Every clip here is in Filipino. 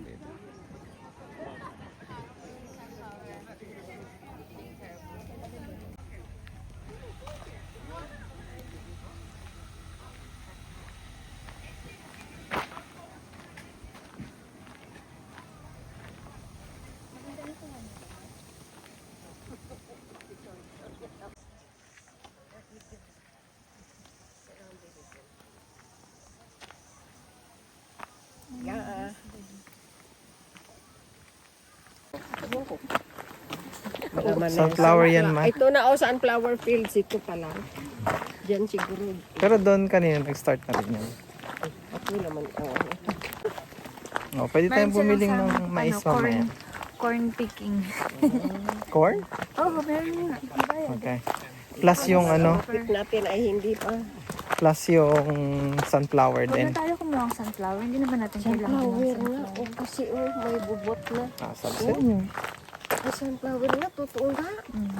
dito. Sunflower yan, ma. Ito na sunflower fields. Ito pala. Diyan siguro. Pero doon kanina nag-start na rin yan. Ako naman. Pwede tayong bumili ng mais mamaya. Corn picking. Corn? Oo, meron nga. Okay. Plus yung ano, Pick natin ay hindi pa. plus yung sunflower Huwag din. na tayo kumuha ng sunflower. Hindi naman natin kailangan ng Sunflower na. sunflower. O kasi may bubot na. Sabi sa inyo. Ay, sunflower na. Totoo nga. Mm.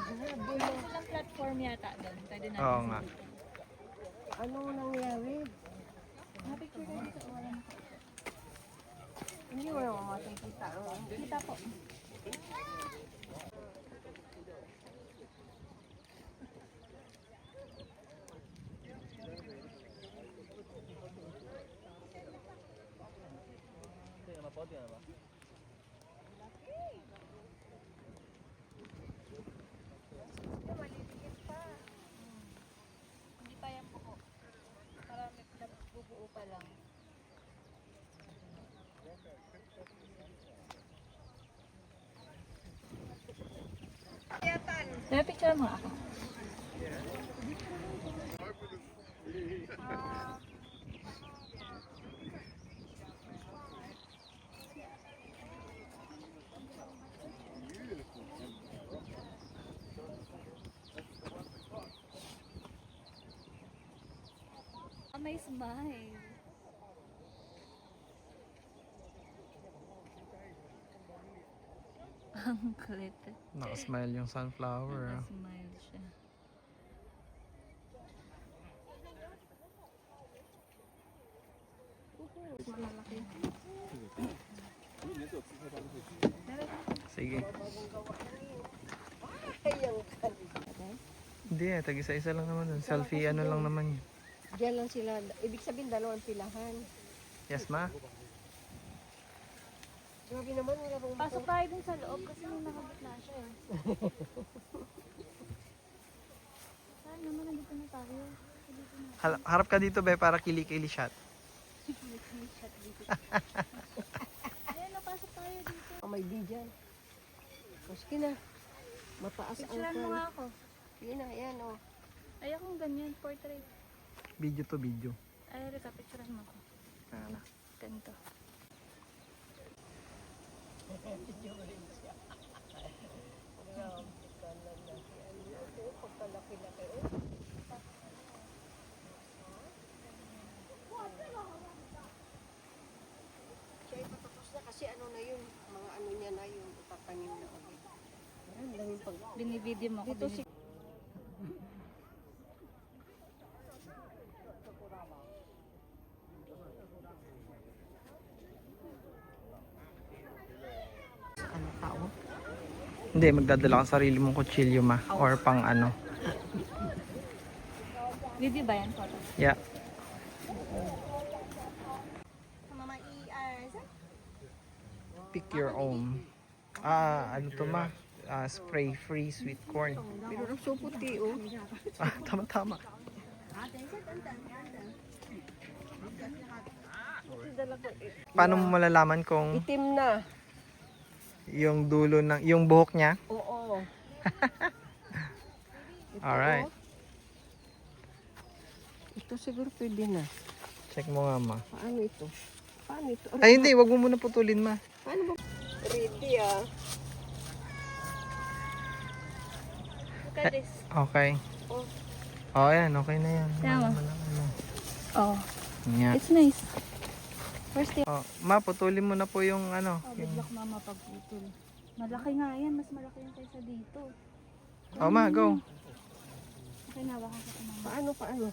Walang platform yata doon. Pwede natin. Oo nga. Ano nangyari? Picture ka dito. Walang. Hindi mo naman makikita. Kita po. Hindi pa yan buo. Para bubuo pa lang. May picture mo ako. May smile. Ang kulit. Nakasmile yung sunflower. Smile siya. Malaki. Sige. Hindi tag-isa-isa lang naman dun. Selfie ano lang naman yun. Diyan lang sila. Ibig sabihin dalawang pilahan. Yes, ma? Grabe naman. Wala bang Pasok tayo dun sa loob kasi may nakabit na siya eh. Saan naman nandito na tayo? Dito na. Harap ka dito, be, para kili-kili shot. Ayan, napasok tayo dito. may B dyan. Maski na. Mataas ang Picturean mo kan. nga ako. Yun na, yan o. Ay, akong ganyan, portrait. Video to video. Ay, Rika, picturean mo ako. Ano? Ganito. Siya ay patapos na kasi ano na yun. Mga ano niya na yun. Ipatanim na ulit. Ang daming pag... Binibideo mo ako. Dito si... Ano tao? Hindi, magdadala ka sarili mong kutsilyo, ma. Or pang ano. Video ba yan? Photo? Yeah. Pick your own. Ano to, ma? Spray free sweet corn. Pero ang so puti oh. Tama-tama. Paano mo malalaman kung Itim na. yung dulo ng yung buhok niya? Oo. Alright. Ito siguro pwede na. Check mo nga, ma. Paano ito? Paano ito? Ay, hindi. Wag mo muna putulin, ma. Paano ba? Ready ah. Look at this. Okay. Oh. Oh, yan. Okay na yan. Tama. Malaki na. Oh, Yeah. it's nice. Where's the... Oh, ma, putulin mo na po yung ano. Oh, Yung... bigla mama pagputol. Malaki nga yan. Mas malaki yan kaysa dito. Oh, ma, go. Okay na, baka sa mama. Paano?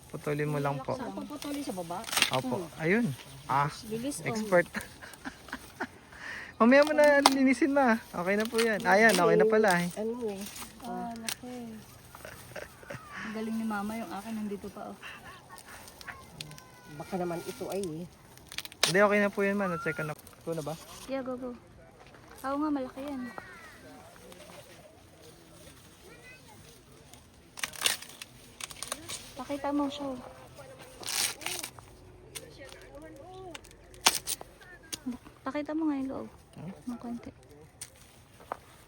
Putulin mo lang po. Saan puputuli sa baba? Opo. Ayun. Ah, Bilis, oh. expert. Mamaya mo na linisin, ma. Okay na po yan. Ayan, okay na pala eh. Ano eh? Ah, laki. Ang galing ni mama, yung akin nandito pa, oh. Baka naman ito ay eh. Hindi, okay na po yan, ma. Na-check na. Ito na ba? Yeah, go, go. Oo nga, malaki yan. Pakita mo, show. Pakita mo nga yung loob. Ng konti.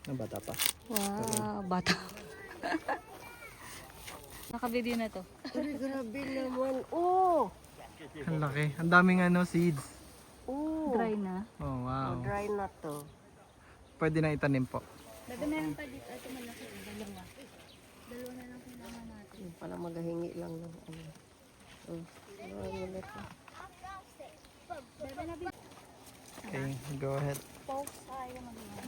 Ang bata pa. Wow, bata. Naka-video na to. Uy, grabe naman. Oh! Ang laki. Ang daming ano, seeds. Oh! Dry na. Oh, wow. Dry na to. Pwede na itanim po. Daga meron pa dito. Ito malaki. Dalawa. Dalawa na lang kailangan natin. Yung pala maghahingi lang ng ano. Oh, ano na to? Daga na bin. Okay, go ahead. Pulse tayo mag-iwan.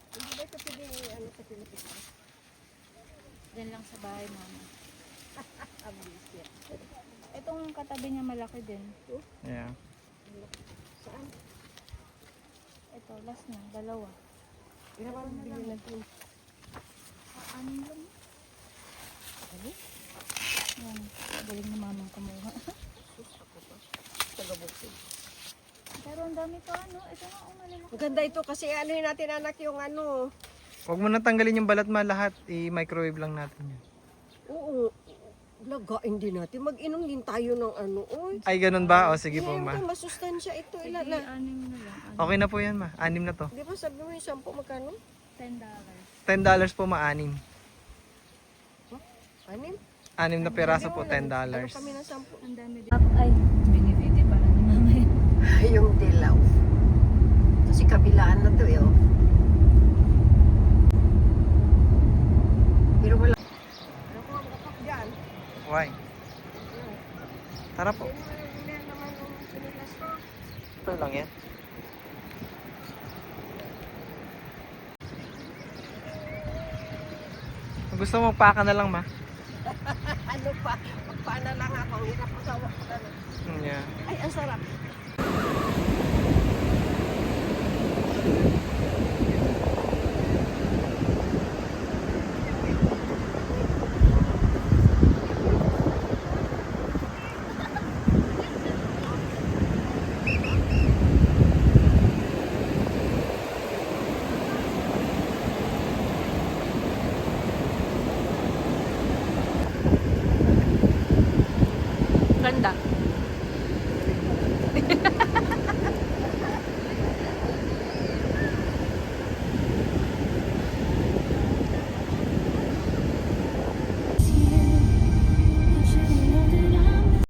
Hindi ba ito pwede ano sa Pilipinas? Diyan lang sa bahay, mama. Itong katabi niya malaki din. Yeah. Saan? Ito, last na. Dalawa. Ilan ba bili natin? Anim lang. Ano? Yan. Galing ni mamang kumuha. Tagabukid. Pero ang dami pa, ano? Ito nga, ang malalaki. Ang ganda ito kasi ano yun natin anak yung ano. Huwag mo na tanggalin yung balat, ma. Lahat. I-microwave lang natin yan. Oo. Lagain din natin. Mag-inom din tayo ng ano. Oy. Ay, ganun ba? O, sige po, Yan ma. ito, masustansya ito. Ilan Sige, na? anim na lang. Anim. Okay na po yan, ma. 6 na to. Di ba sabi mo yung sampo magkano? $10. $10 po, ma. 6. Anim? 6 na peraso po, $10. Ano kami ng sampo? Ang dami din. Ay, binibiti pala ni mama yun. Yung dilaw. Kasi kabilaan na to eh. Oh. Pero wala. Ano ko makapak dyan? Why? Tara po. Hindi naman yung sinilas ko. Ito lang yan. Gusto mo paka na lang, ma? Ano pa? Magpaana lang ako. Ang hirap ko sa ano. Yeah. Ay, ang sarap. Ganda.